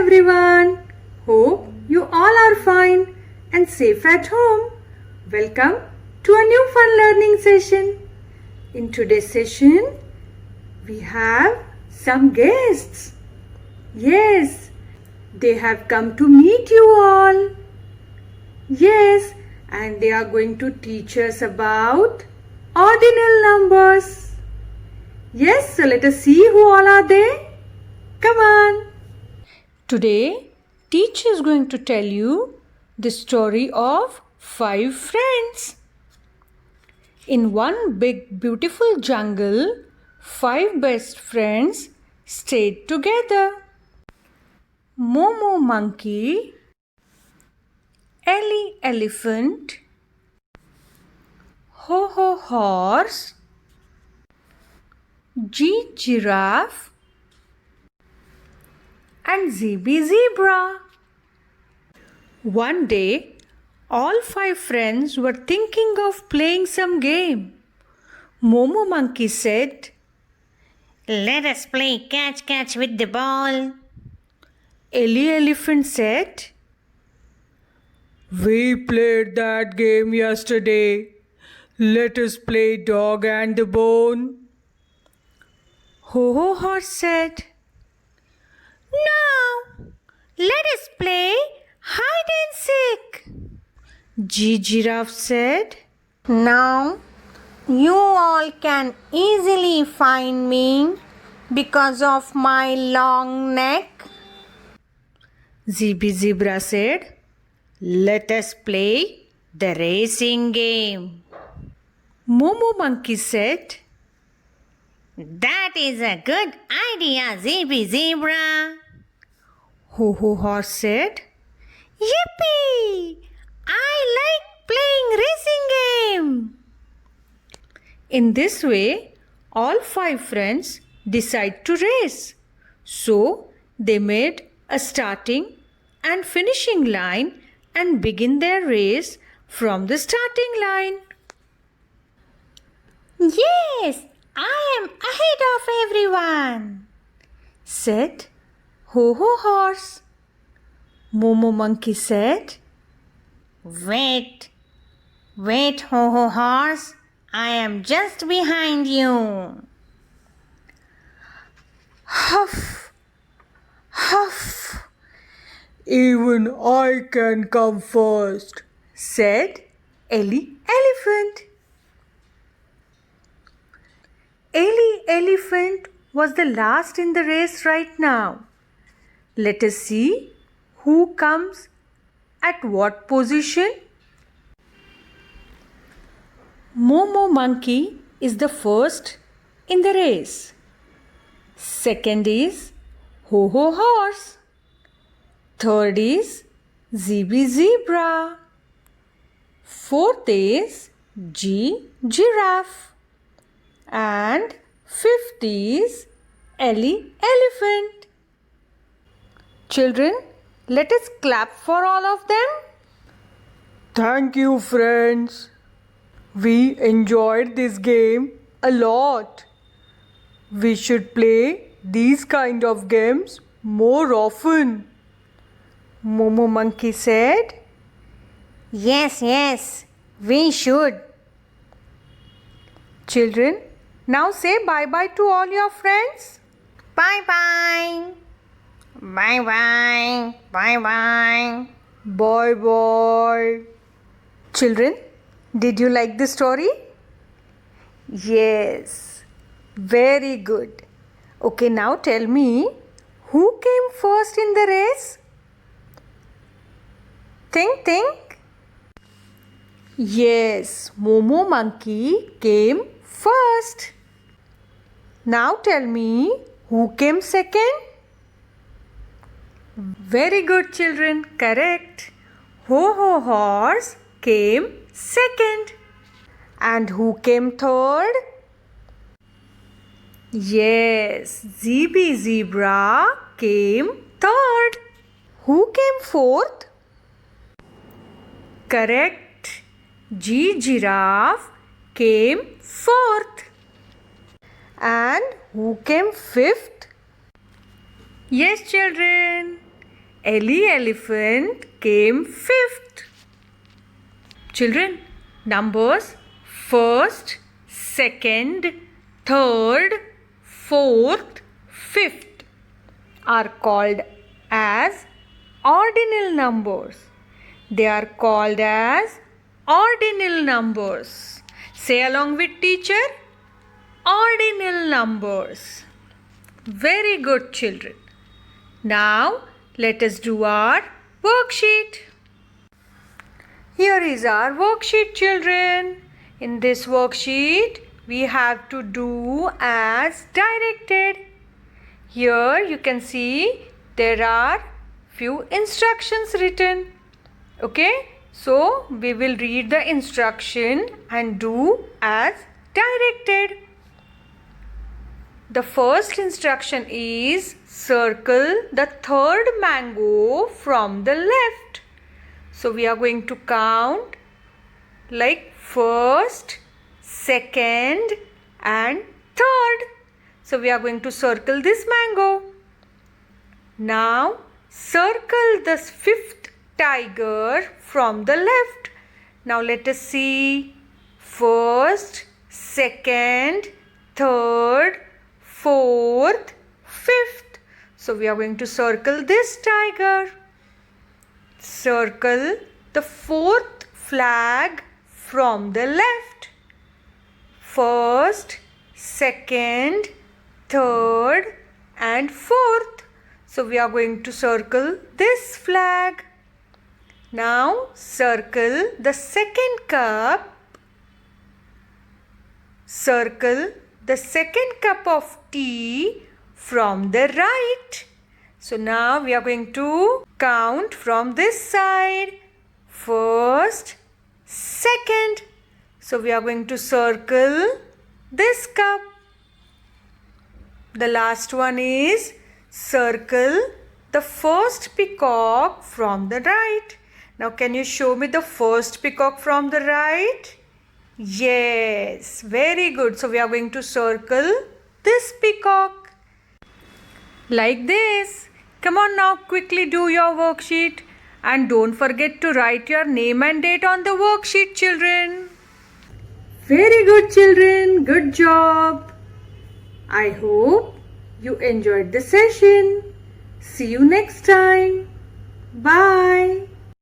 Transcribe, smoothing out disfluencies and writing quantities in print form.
everyone. Hope you all are fine and safe at home. Welcome to a new fun learning session. In today's session, we have some guests. Yes, they have come to meet you all. Yes, and they are going to teach us about ordinal numbers. Yes, so let us see who all are there. Come on. Today, teacher is going to tell you the story of 5 friends. In one big beautiful jungle, 5 best friends stayed together. Momo monkey, Ellie elephant, Ho Ho horse, G giraffe, and Zibi zebra. One day, all 5 friends were thinking of playing some game. Momo monkey said, "Let us play catch with the ball." Ellie elephant said, "We played that game yesterday. Let us play dog and the bone." Ho Ho horse said, "No, let us play hide and seek." G giraffe said, "No, you all can easily find me because of my long neck." Zibi zebra said, "Let us play the racing game." Momo monkey said, "That is a good idea, Zibi zebra." Ho Ho horse said, "Yippee! I like playing racing game." In this way, all 5 friends decide to race. So, they made a starting and finishing line and begin their race from the starting line. "Yes, I am ahead of everyone," said Ho Ho horse. Momo monkey said, Wait, Ho Ho horse, I am just behind you." Huff, huff, "Even I can come first," said Ellie elephant. Ellie elephant was the last in the race right now. Let us see who comes at what position. Momo monkey is the first in the race. Second is Ho Ho horse. Third is Zibi zebra. Fourth is G giraffe. And fifth is Ellie elephant. Children, let us clap for all of them. Thank you, friends. We enjoyed this game a lot. We should play these kind of games more often. Momo monkey said, Yes, we should. Children, now say bye-bye to all your friends. Bye-bye. Bye-bye. Bye-bye. Bye-bye. Children, did you like the story? Yes, very good. Okay, now tell me, who came first in the race? Think. Yes, Momo monkey came first. Now tell me, who came second? Very good, children. Correct. Ho Ho horse came second. And who came third? Yes, Zibi zebra came third. Who came fourth? Correct. G giraffe came fourth. And who came fifth? Yes, children. Elephant came fifth. Children, numbers first, second, third, fourth, fifth are called as ordinal numbers. They are called as ordinal numbers. Say along with teacher, ordinal numbers. Very good, children. Now let us do our worksheet. Here is our worksheet, children. In this worksheet, we have to do as directed. Here you can see there are few instructions written. Okay, so we will read the instruction and do as directed. The first instruction is circle the third mango from the left. So we are going to count like first, second and third. So we are going to circle this mango. Now circle the fifth tiger from the left. Now let us see first, second, third, fourth, fifth. So we are going to circle this tiger. Circle the fourth flag from the left. First, second, third and fourth. So we are going to circle this flag. Now circle the second cup. Circle the second cup of tea from the right. So now we are going to count from this side. First, second. So we are going to circle this cup. The last one is circle the first peacock from the right. Now can you show me the first peacock from the right? Yes, very good. So we are going to circle this peacock. Like this. Come on now, quickly do your worksheet. And don't forget to write your name and date on the worksheet, children. Very good, children. Good job. I hope you enjoyed the session. See you next time. Bye.